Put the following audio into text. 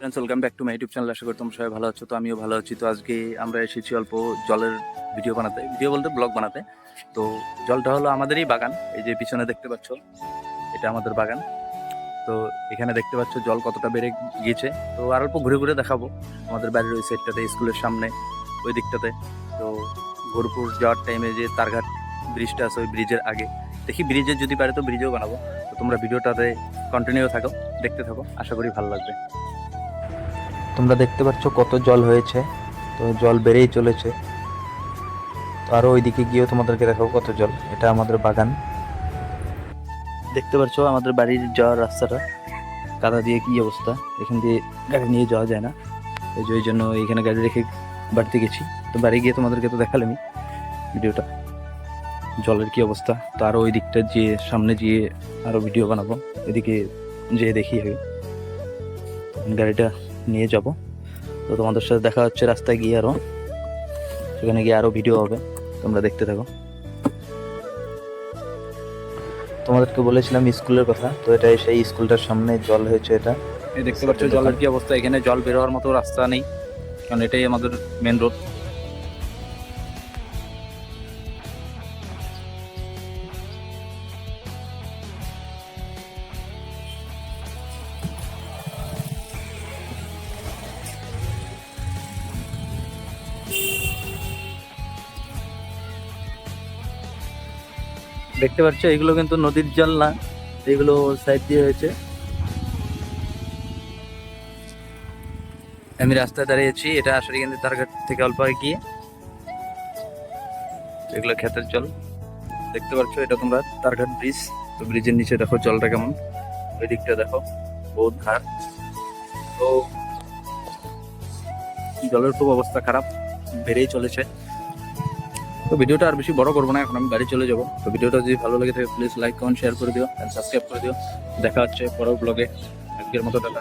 Friends, welcome back to my YouTube channel. আশা করি তোমরা সবাই ভালো আছো। তো আমিও ভালো আছি। তো আজকে আমরা এসেছি অল্প জলের ভিডিও বলতে ব্লগ বানাতে। তো জলটা হলো আমাদেরই বাগান। এই যে পিছনে দেখতে পাচ্ছ, এটা আমাদের বাগান। তো এখানে দেখতে পাচ্ছ জল কতটা বেড়ে গিয়েছে। তো আর অল্প ঘুরে ঘুরে দেখাবো আমাদের বাড়ির ওই সাইডটাতে, স্কুলের সামনে ওই দিকটাতে। তো গরুপুর যাওয়ার টাইমে যে তারঘাট ব্রিজটা আছে, ওই ব্রিজের আগে দেখি ব্রিজের যদি পারে তো ব্রিজেও বানাবো। তো তোমরা ভিডিওটাতে কন্টিনিউ থাকো, দেখতে থাকো, আশা করি ভালো লাগবে। তোমরা দেখতে পাচ্ছ কত জল হয়েছে, তো জল বেড়েই চলেছে। তো আরও ওইদিকে গিয়েও তোমাদেরকে দেখাবো কত জল। এটা আমাদের বাগান, দেখতে পাচ্ছ আমাদের বাড়ির যাওয়ার রাস্তাটা কাদা দিয়ে কি অবস্থা। এখান দিয়ে গাড়ি নিয়ে যাওয়া যায় না, ওই জন্য এখানে গাড়ি রেখে বাড়িতে গেছি। তো বাড়ি গিয়ে তোমাদেরকে তো দেখালামই ভিডিওটা, জলের কি অবস্থা। তো আরও ওই দিকটা যেয়ে সামনে গিয়ে আরও ভিডিও বানাবো, এদিকে যেয়ে দেখি আগে, গাড়িটা নিয়ে যাব। তো তোমাদের সাথে দেখা হচ্ছে রাস্তায় গিয়ে, আরও সেখানে গিয়ে আরও ভিডিও হবে, তোমরা দেখতে থাকো। তোমাদেরকে বলেছিলাম স্কুলের কথা, তো এটা সেই স্কুলটার সামনে জল হয়েছে। এটা দেখতে পাচ্ছ জলের কি অবস্থা। এখানে জল বের হওয়ার মতো রাস্তা নেই, কারণ এটাই আমাদের মেন রোড। দেখতে পাচ্ছ এগুলো কিন্তু নদীর জল না, এগুলো সাইড দিয়ে হয়েছে। আমি রাস্তায় দাঁড়িয়েছি, এটা আসলে কিন্তু তারঘাট থেকে অল্প গিয়ে, এগুলো ক্ষেতের জল। দেখতে পাচ্ছ এটা তোমরা তারঘাট ব্রিজ। তো ব্রিজের নিচে দেখো জলটা কেমন, ওই দিকটা দেখো বহুত ধার। তো জলের খুব অবস্থা খারাপ, বেড়েই চলেছে। তো ভিডিওটা আর বেশি বড় করবো না, এখন আমি বাড়ি চলে যাবো। তো ভিডিওটা যদি ভালো লাগে থাকে প্লিজ লাইক, কমেন্ট, শেয়ার করে দিও, সাবস্ক্রাইব করে দিও। দেখা হচ্ছে পরের ব্লগে। আজকের মতো টাটা।